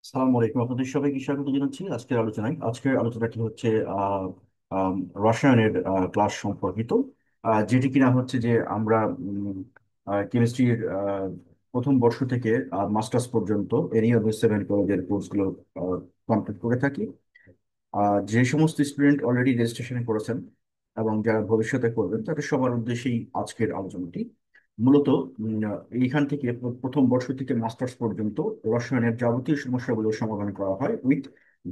সালাম আলাইকুম, আপনাদের সবাইকে স্বাগত জানাচ্ছি আজকের আলোচনাটি হচ্ছে আহ, আম, রসায়নের ক্লাস সম্পর্কিত, যেটি কিনা হচ্ছে যে আমরা কেমিস্ট্রির প্রথম বর্ষ থেকে মাস্টার্স পর্যন্ত NUS 7 কলেজের কোর্সগুলো কমপ্লিট করে থাকি। যে সমস্ত স্টুডেন্ট অলরেডি রেজিস্ট্রেশন করেছেন এবং যারা ভবিষ্যতে করবেন তাদের সবার উদ্দেশ্যেই আজকের আলোচনাটি। মূলত এইখান থেকে প্রথম বর্ষ থেকে মাস্টার্স পর্যন্ত রসায়নের যাবতীয় সমস্যাগুলো সমাধান করা হয় with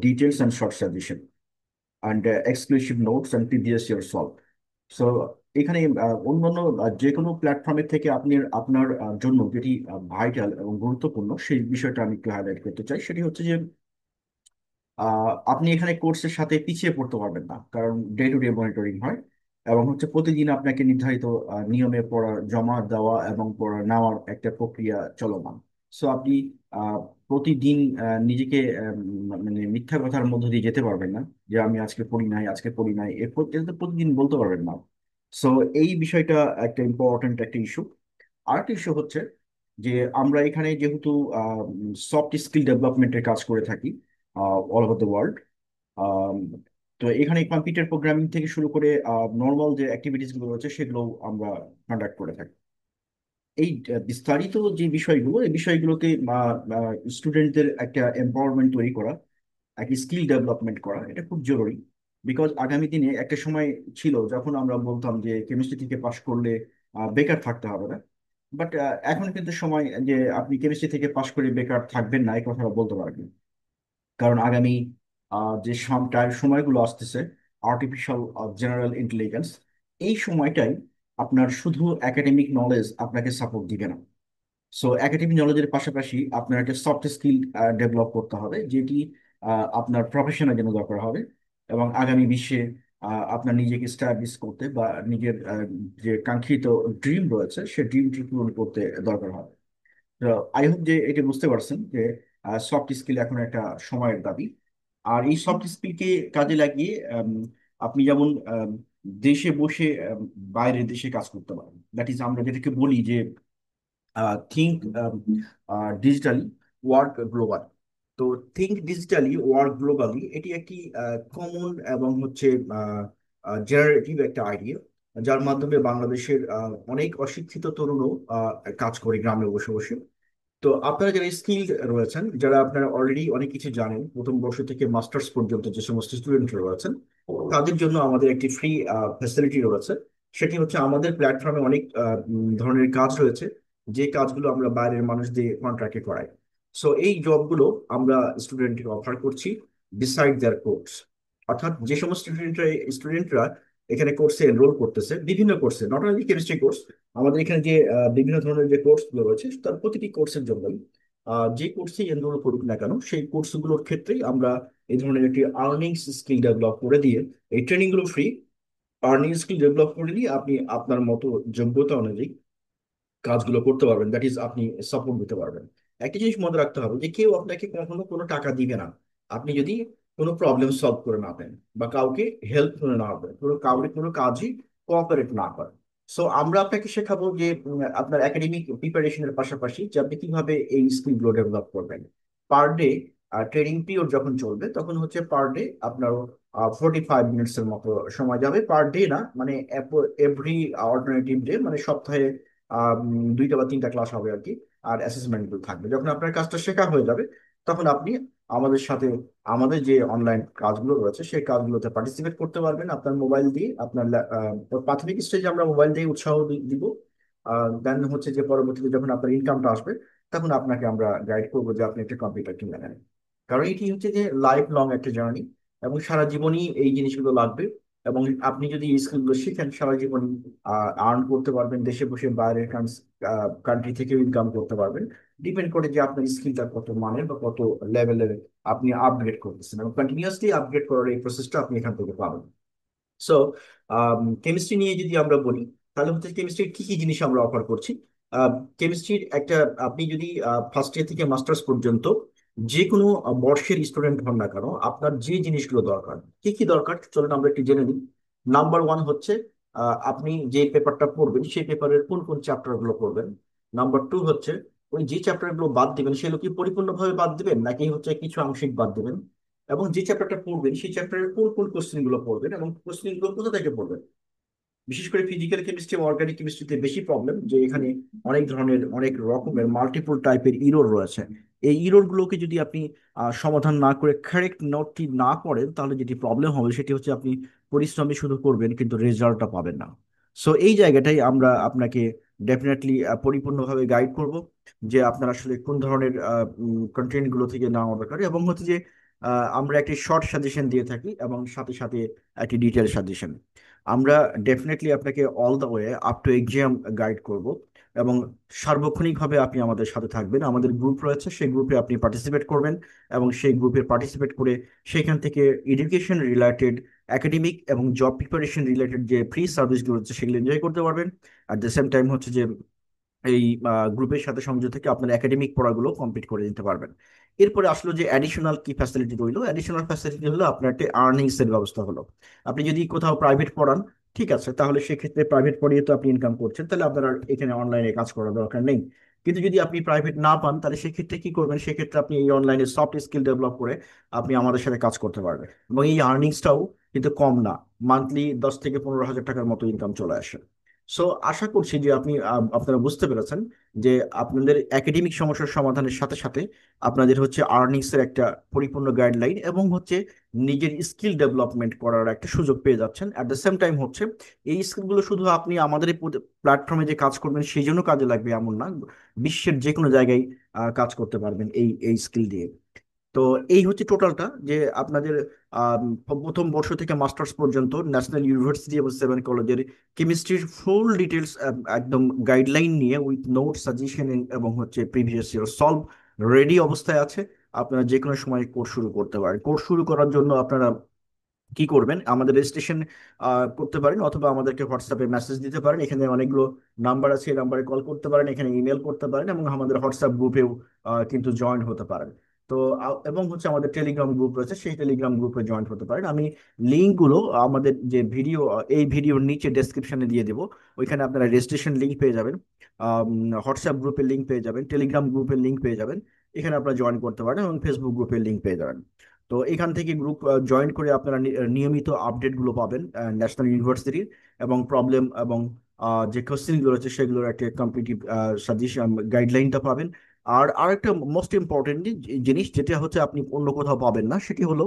details and short suggestion and exclusive notes and previous year solve. So এখানে অন্যান্য যে কোনো প্ল্যাটফর্মের থেকে আপনি আপনার জন্য যেটি ভাইটাল এবং গুরুত্বপূর্ণ সেই বিষয়টা আমি একটু হাইলাইট করতে চাই। সেটি হচ্ছে যে আপনি এখানে কোর্সের সাথে পিছিয়ে পড়তে পারবেন না, কারণ ডে টু ডে মনিটরিং হয় এবং হচ্ছে প্রতিদিন আপনাকে নির্ধারিত নিয়মে পড়া জমা দেওয়া এবং পড়া নেওয়ার একটা প্রক্রিয়া চলমান। সো আপনি আহ, প্রতিদিন নিজেকে মানে মিথ্যা কথার মধ্য দিয়ে যেতে পারবেন না যে আমি আজকে পড়ি নাই এটা তো প্রতিদিন বলতে পারবেন না। সো এই বিষয়টা একটা ইম্পর্ট্যান্ট একটা ইস্যু। আরেকটা ইস্যু হচ্ছে যে আমরা এখানে যেহেতু সফট স্কিল ডেভেলপমেন্টের কাজ করে থাকি অল ওভার দ্য ওয়ার্ল্ড। তো এখানে কম্পিউটার প্রোগ্রামিং থেকে শুরু করে নর্মাল যে অ্যাক্টিভিটিস গুলো রয়েছে সেগুলো আমরা কন্ডাক্ট করে থাকি। এই বিস্তারিত যে বিষয়গুলো এই বিষয়গুলোতে স্টুডেন্টদের একটা এম্পাওয়ারমেন্ট তৈরি করা, একটা স্কিল ডেভেলপমেন্ট করা এটা খুব জরুরি। বিকজ আগামী দিনে একটা সময় ছিল যখন আমরা বলতাম যে কেমিস্ট্রি থেকে পাশ করলে বেকার থাকতে হবে না। বাট এখন কিন্তু সময় যে আপনি কেমিস্ট্রি থেকে পাশ করে বেকার থাকবেন না এই কথাটা বলতে পারবেন। কারণ আগামী যে সময়গুলো আসতেছে, আর্টিফিশিয়াল জেনারেল ইন্টেলিজেন্স, এই সময়টাই আপনার শুধু একাডেমিক নলেজ আপনাকে সাপোর্ট দিবে না। সো একাডেমিক নলেজের পাশাপাশি আপনার একটা সফট স্কিল ডেভেলপ করতে হবে, যেটি আপনার প্রফেশনের জন্য দরকার হবে এবং আগামী বিশ্বে আপনার নিজেকে স্টাবলিশ করতে বা নিজের যে কাঙ্ক্ষিত ড্রিম রয়েছে সে ড্রিমটি পূরণ করতে দরকার হবে। তো আই হোপ যে এটা বুঝতে পারছেন যে সফট স্কিল এখন একটা সময়ের দাবি। আর এই সফট স্কিলকে কাজে লাগিয়ে আপনি যেমন দেশে বসে বাইরের দেশে কাজ করতে পারেন। দ্যাট ইজ আমরা যেটাকে বলি যে থিঙ্ক ডিজিটালি, ওয়ার্ক গ্লোবাল। তো থিঙ্ক ডিজিটালি, ওয়ার্ক গ্লোবালি এটি একটি কমন এবং হচ্ছে জেনারেটিভ একটা আইডিয়া, যার মাধ্যমে বাংলাদেশের অনেক অশিক্ষিত তরুণও কাজ করে গ্রামে বসে বসে। তো আপনারা যারা স্কিল রয়েছেন, যারা আপনারা অলরেডি অনেক কিছু জানেন, প্রথম বর্ষ থেকে মাস্টার্স পর্যন্ত যে সমস্ত স্টুডেন্ট রয়েছেন তাদের জন্য আমাদের একটি ফ্রি ফ্যাসিলিটি রয়েছে। সেটি হচ্ছে আমাদের প্ল্যাটফর্মে অনেক ধরনের কাজ রয়েছে যে কাজগুলো আমরা বাইরের মানুষ দিয়ে কন্ট্রাক্টে করাই। সো এই জবগুলো আমরা স্টুডেন্টকে অফার করছি বিসাইড দেয়ার কোর্স। অর্থাৎ যে সমস্ত স্টুডেন্টরা এখানে কোর্সে এনরোল করতেছে, বিভিন্ন কোর্সে, নট অনলি কেমিস্ট্রি কোর্স, আমাদের এখানে যে বিভিন্ন ধরনের যে কোর্সগুলো রয়েছে তার প্রতিটি কোর্সের জন্যই যে কোর্সে এনরোল করুক না কেন সেই কোর্সগুলোর ক্ষেত্রেই আমরা এই ধরনের একটি আর্নিং স্কিল ডেভেলপ করে দিয়ে, এই ট্রেনিং গুলো ফ্রি, আর্নিং স্কিল ডেভেলপ করে দিয়ে আপনি আপনার মতো যোগ্যতা অনুযায়ী কাজগুলো করতে পারবেন, দ্যাট ইজ আপনি সাপোর্ট দিতে পারবেন। একটা জিনিস মনে রাখতে হবে যে কেউ আপনাকে কখনো কোনো টাকা দিবে না আপনি যদি কোনো প্রবলেম সলভ করে না দেন বা কাউকে হেল্প করে না হবে, কাউকে কোনো কাজই কোঅপারেট না করে। সো আমরা আপনাকে শেখাবো যে আপনার একাডেমিক প্রিপারেশনের পাশাপাশি যে আপনি কিভাবে এই স্কিলগুলো ডেভেলপ করবেন। পার ডে ট্রেনিং পিরিয়ড যখন চলবে তখন হচ্ছে পার ডে আপনার 45 মিনিটস এর মতো সময় যাবে, পার ডে না, মানে এভরি অল্টারনেটিভ ডে, মানে সপ্তাহে 2টা বা 3টা ক্লাস হবে আর কি। আর অ্যাসেসমেন্ট গুলো থাকবে। যখন আপনার কাজটা শেখা হয়ে যাবে তখন আপনি আমাদের সাথে আমাদের যে অনলাইন কাজগুলো রয়েছে সেই কাজগুলোতে পার্টিসিপেট করতে পারবেন আপনার মোবাইল দিয়ে। প্রাথমিক স্টেজে আমরা মোবাইল দিয়ে উৎসাহ দিব। দেন হচ্ছে যে পরবর্তীতে যখন আপনার ইনকামটা আসবে তখন আপনাকে আমরা গাইড করবো যে আপনি একটা কম্পিউটার কিনে নেন। কারণ এটি হচ্ছে যে লাইফ লং একটা জার্নি এবং সারা জীবনই এই জিনিসগুলো লাগবে। এবং আপনি যদি এই স্কিলগুলো শিখেন সারা জীবন আর্ন করতে পারবেন, দেশে বসে বাইরের কান্ট্রি থেকেও ইনকাম করতে পারবেন। ডিপেন্ড করে যে আপনার স্কিলটা কত মানের বা কত লেভেলের আপনি আপগ্রেড করতেছেন, এবং কন্টিনিউয়াসলি আপগ্রেড করার এই প্রসেসটা আপনি এখান থেকে পাবেন। সো কেমিস্ট্রি নিয়ে যদি আমরা বলি তাহলে হচ্ছে কেমিস্ট্রির কি কি জিনিস আমরা অফার করছি। কেমিস্ট্রির একটা, আপনি যদি ফার্স্ট ইয়ার থেকে মাস্টার্স পর্যন্ত যে কোনো বর্ষের স্টুডেন্ট হন না কেন, আপনার যে জিনিসগুলো দরকার, কি কি দরকার চলুন আমরা একটু জেনে নিই। নাম্বার ওয়ান হচ্ছে আপনি যে পেপারটা পড়বেন সেই পেপারের কোন কোন চ্যাপ্টার গুলো পড়বেন। নাম্বার টু হচ্ছে ওই যে চ্যাপ্টারগুলো বাদ দিবেন সেগুলো কি পরিপূর্ণভাবে বাদ দিবেন নাকি হচ্ছে কিছু আংশিক বাদ দিবেন, এবং যে চ্যাপ্টারটা পড়বেন সেই চ্যাপ্টারের কোন কোন কোশ্চেন গুলো পড়বেন এবং কোশ্চেন গুলো কোথা থেকে পড়বেন। বিশেষ করে ফিজিক্যাল কেমিস্ট্রি এবং অর্গানিক কেমিস্ট্রিতে বেশি প্রবলেম, যে এখানে অনেক ধরনের অনেক রকমের মাল্টিপল টাইপের ইরোর রয়েছে। এই ইরোর গুলোকে যদি আপনি সমাধান না করে কারেক্ট নোটটি না করেন, তাহলে যেটি প্রবলেম হবে সেটি হচ্ছে আপনি পরিশ্রমী শুধু করবেন কিন্তু রেজাল্টটা পাবেন না। সো এই জায়গাটাই আমরা আপনাকে ডেফিনেটলি পরিপূর্ণভাবে গাইড করব, যে আপনার আসলে কোন ধরনের কন্টেন্ট গুলো থেকে নেওয়া দরকার, এবং হচ্ছে যে আমরা একটি শর্ট সাজেশন দিয়ে থাকি এবং সাথে সাথে একটি ডিটেল সাজেশন। আমরা ডেফিনেটলি আপনাকে all the way up to exam guide করব, এবং সার্বক্ষণিকভাবে আপনি আমাদের সাথে থাকবেন। আমাদের গ্রুপ রয়েছে, সেই গ্রুপে আপনি পার্টিসিপেট করবেন, এবং সেই গ্রুপে পার্টিসিপেট করে সেখান থেকে এডুকেশন রিলেটেড, একাডেমিক এবং জব প্রিপারেশন রিলেটেড যে ফ্রি সার্ভিসগুলো হচ্ছে সেগুলো এনজয় করতে পারবেন। আর দ্য সেম টাইম হচ্ছে যে এই গ্রুপের সাথে সংযুক্ত থেকে আপনার একাডেমিক পড়াগুলো কমপ্লিট করে নিতে পারবেন। এরপরে আসলো যে অ্যাডিশনাল কি ফ্যাসিলিটি রইলো, অ্যাডিশনাল ফ্যাসিলিটি হলো আপনার একটা আর্নিংস এর ব্যবস্থা হলো। আপনি যদি কোথাও প্রাইভেট পড়ান, ঠিক আছে, তাহলে সেক্ষেত্রে প্রাইভেট পড়িয়ে তো আপনি ইনকাম করছেন, তাহলে আপনার আর এখানে অনলাইনে কাজ করার দরকার নেই। কিন্তু যদি আপনি প্রাইভেট না পান, তাহলে সেক্ষেত্রে কি করবেন, সেক্ষেত্রে আপনি এই অনলাইনে সফট স্কিল ডেভেলপ করে আপনি আমাদের সাথে কাজ করতে পারবেন, এবং এই আর্নিংসটাও কিন্তু কম না। মান্থলি 10 থেকে 15 হাজার টাকার মতো ইনকাম চলে আসে। সো আশা করছি যে আপনি আপনারা বুঝতে পেরেছেন যে আপনাদের একাডেমিক সমস্যার সমাধানের সাথে সাথে আপনাদের হচ্ছে আর্নিংস এর একটা পরিপূর্ণ গাইডলাইন, এবং হচ্ছে নিজের স্কিল ডেভেলপমেন্ট করার একটা সুযোগ পেয়ে যাচ্ছেন। অ্যাট দ্য সেম টাইম হচ্ছে এই স্কিলগুলো শুধু আপনি আমাদের প্ল্যাটফর্মে যে কাজ করবেন সেই জন্য কাজে লাগবে এমন না, বিশ্বের যে কোনো জায়গায় কাজ করতে পারবেন এই এই স্কিল দিয়ে। তো এই হচ্ছে টোটালটা, যে আপনাদের আম, প্রথম বর্ষ থেকে মাস্টার্স পর্যন্ত ন্যাশনাল ইউনিভার্সিটি এবং 7 কলেজের কেমিস্ট্রির ফুল ডিটেলস একদম গাইডলাইন নিয়ে উইথ নোট সাজেশন এবং হচ্ছে প্রিভিয়াস ইয়ার সলভ রেডি অবস্থায় আছে। আপনারা যে কোনো সময় কোর্স শুরু করতে পারেন। কোর্স শুরু করার জন্য আপনারা কি করবেন, আমাদের রেজিস্ট্রেশন করতে পারেন, অথবা আমাদেরকে হোয়াটসঅ্যাপে মেসেজ দিতে পারেন। এখানে অনেকগুলো নাম্বার আছে, এই নাম্বারে কল করতে পারেন, এখানে ইমেল করতে পারেন, এবং আমাদের হোয়াটসঅ্যাপ গ্রুপেও কিন্তু জয়েন হতে পারেন। তো এবং হচ্ছে আমাদের টেলিগ্রাম গ্রুপ রয়েছে, সেই টেলিগ্রাম গ্রুপে জয়েন হতে পারেন। আমি লিঙ্কগুলো আমাদের যে ভিডিও, এই ভিডিওর নিচে ডেসক্রিপশনে দিয়ে দেবো। ওইখানে আপনারা রেজিস্ট্রেশন লিঙ্ক পেয়ে যাবেন, হোয়াটসঅ্যাপ গ্রুপের লিঙ্ক পেয়ে যাবেন, টেলিগ্রাম গ্রুপের লিঙ্ক পেয়ে যাবেন। এখানে আপনারা জয়েন করতে পারেন, এবং ফেসবুক গ্রুপের লিঙ্ক পেয়ে যাবেন। তো এখান থেকে গ্রুপ জয়েন করে আপনারা নিয়মিত আপডেটগুলো পাবেন ন্যাশনাল ইউনিভার্সিটির, এবং প্রবলেম এবং যে কোশ্চেনগুলো রয়েছে সেগুলোর একটা কম্পিটিটিভ সাজেশন গাইডলাইনটা পাবেন। আর আরেকটা মোস্ট ইম্পর্টেন্ট জিনিস যেটা হচ্ছে আপনি অন্য কোথাও পাবেন না, সেটি হলো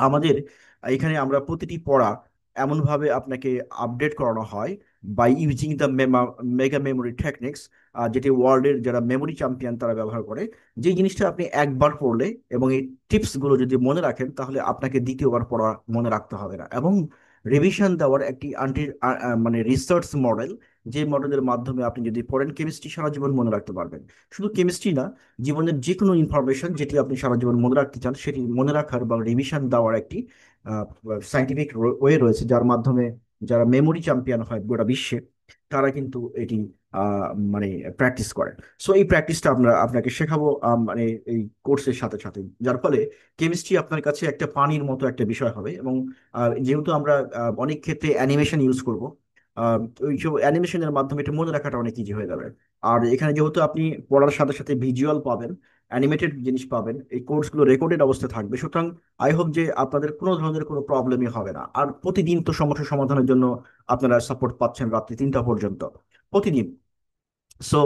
আমাদের এখানে আমরা প্রতিটি পড়া এমনভাবে আপনাকে আপডেট করানো হয় by using the mega memory techniques, যেটি ওয়ার্ল্ডের যারা মেমোরি চ্যাম্পিয়ন তারা ব্যবহার করে। যে জিনিসটা আপনি একবার পড়লে এবং এই টিপস গুলো যদি মনে রাখেন, তাহলে আপনাকে দ্বিতীয়বার পড়া মনে রাখতে হবে না। এবং রিভিশন দেওয়ার একটি মানে রিসার্চ মডেল, যে মডেলের মাধ্যমে আপনি যদি পড়েন কেমিস্ট্রি সারা জীবন মনে রাখতে পারবেন। শুধু কেমিস্ট্রি না, জীবনের যে কোনো ইনফরমেশন যেটি আপনি সারা জীবন মনে রাখতে চান, সেটি মনে রাখার বা রিভিশন দেওয়ার একটি সাইন্টিফিক ওয়ে রয়েছে, যার মাধ্যমে যারা মেমোরি চ্যাম্পিয়ন হয় গোটা বিশ্বে, তারা কিন্তু এটি মানে প্র্যাকটিস করে। সো এই প্র্যাকটিসটা আমরা আপনাকে শেখাবো মানে এই কোর্সের সাথে সাথে, যার ফলে কেমিস্ট্রি আপনার কাছে একটা পানির মতো একটা বিষয় হবে। এবং যেহেতু আমরা অনেক ক্ষেত্রে অ্যানিমেশন ইউজ করব, ওই সব অ্যানিমেশনের মাধ্যমে এটা মনে রাখাটা অনেক ইজি হয়ে যাবে। আর এখানে যেহেতু আপনি পড়ার সাথে সাথে ভিজুয়াল পাবেন, অ্যানিমেটেড জিনিস পাবেন, এই কোর্সগুলো রেকর্ডেড অবস্থায় থাকবে, সুতরাং আই হোপ যে আপনাদের কোনো ধরনের কোনো প্রবলেমই হবে না। আর প্রতিদিন তো সমস্যা সমাধানের জন্য আপনারা সাপোর্ট পাচ্ছেন রাত্রি 3টা পর্যন্ত প্রতিদিন। সো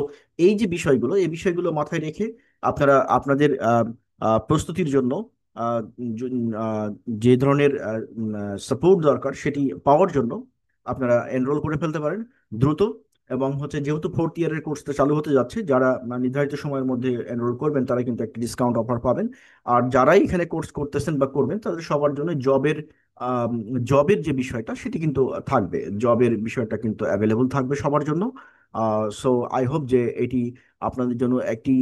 এই যে বিষয়গুলো, এই বিষয়গুলো মাথায় রেখে আপনারা আপনাদের প্রস্তুতির জন্য আহ, য- আহ, যে ধরনের সাপোর্ট দরকার সেটি পাওয়ার জন্য আপনারা এনরোল করে ফেলতে পারেন দ্রুত। এবং হচ্ছে যেহেতু ফোর্থ ইয়ারের কোর্সটা চালু হতে যাচ্ছে, যারা নির্ধারিত সময়ের মধ্যে এনরোল করবেন তারা কিন্তু একটা ডিসকাউন্ট অফার পাবেন। আর যারাই এখানে কোর্স করতেছেন বা করবেন, তাদের সবার জন্য জবের যে বিষয়টা সেটি কিন্তু থাকবে, জবের বিষয়টা কিন্তু অ্যাভেলেবল থাকবে সবার জন্য। সো আই হোপ যে এটি আপনাদের জন্য একটি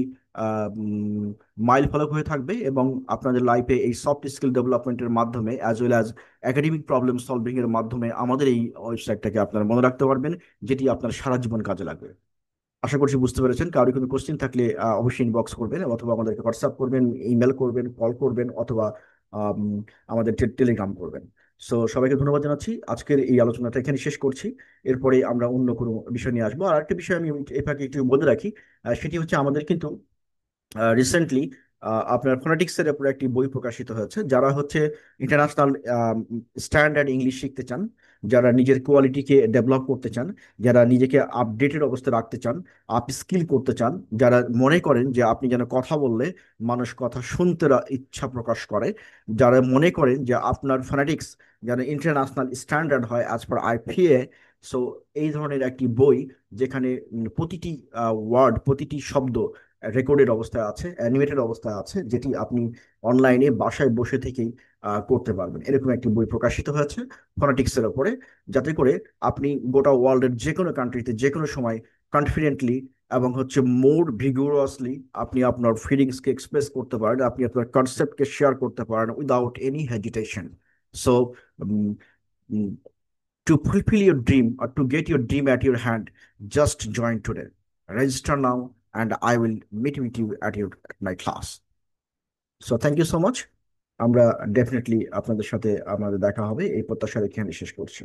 মাইল ফলক হয়ে থাকবে, এবং আপনাদের লাইফে এই সফট স্কিল ডেভেলপমেন্টের মাধ্যমে as well as academic problem solving এর মাধ্যমে আমাদের এই ওয়েবসাইটটাকে আপনারা মনে রাখতে পারবেন, যেটি আপনার সারা জীবন কাজে লাগবে। আশা করছি বুঝতে পেরেছেন। কারো কোনো কোশ্চেন থাকলে অবশ্যই ইনবক্স করবেন, অথবা আমাদেরকে হোয়াটসঅ্যাপ করবেন, ইমেল করবেন, কল করবেন, অথবা আম, আমাদের টেলিগ্রাম করবেন। সো সবাইকে ধন্যবাদ জানাচ্ছি, আজকের এই আলোচনাটা এখানে শেষ করছি। এরপরে আমরা অন্য কোনো বিষয় নিয়ে আসবো। আর একটা বিষয় আমি এই ফাঁকে একটু বলে রাখি, সেটি হচ্ছে আমাদের কিন্তু রিসেন্টলি আপনার ফোনেটিক্স এর উপরে একটি বই প্রকাশিত হয়েছে। যারা হচ্ছে ইন্টারন্যাশনাল স্ট্যান্ডার্ড ইংলিশ শিখতে চান, যারা নিজের কোয়ালিটিকে ডেভেলপ করতে চান, যারা নিজেকে আপডেটেড অবস্থায় রাখতে চান, আপ স্কিল করতে চান, যারা মনে করেন যে আপনি যেন কথা বললে মানুষ কথা শুনতে ইচ্ছা প্রকাশ করে, যারা মনে করেন যে আপনার ফোনেটিক্স যেন ইন্টারন্যাশনাল স্ট্যান্ডার্ড হয় অ্যাজ পার আইপিএ। সো এই ধরনের একটি বই, যেখানে প্রতিটি ওয়ার্ড, প্রতিটি শব্দ রেকর্ডেড অবস্থায় আছে, অ্যানিমেটেড অবস্থায় আছে, যেটি আপনি অনলাইনে বাসায় বসে থেকেই করতে পারবেন, এরকম একটি বই প্রকাশিত হয়েছে ফোনেটিক্সের উপরে। যাতে করে আপনি গোটা ওয়ার্ল্ডের যে কোনো কান্ট্রিতে যে কোনো সময় কনফিডেন্টলি এবং হচ্ছে মোর ভিগুরাসলি আপনি আপনার ফিলিংসকে এক্সপ্রেস করতে পারেন, আপনি আপনার কনসেপ্টকে শেয়ার করতে পারেন without any hesitation. So to fulfill your dream or to get your dream at your hand, just join today. Register now, and I will meet with you at my class. So thank you so much. আমরা definitely আপনাদের সাথে আমাদের দেখা হবে, এই প্রত্যাশা রেখে আমি শেষ করছি।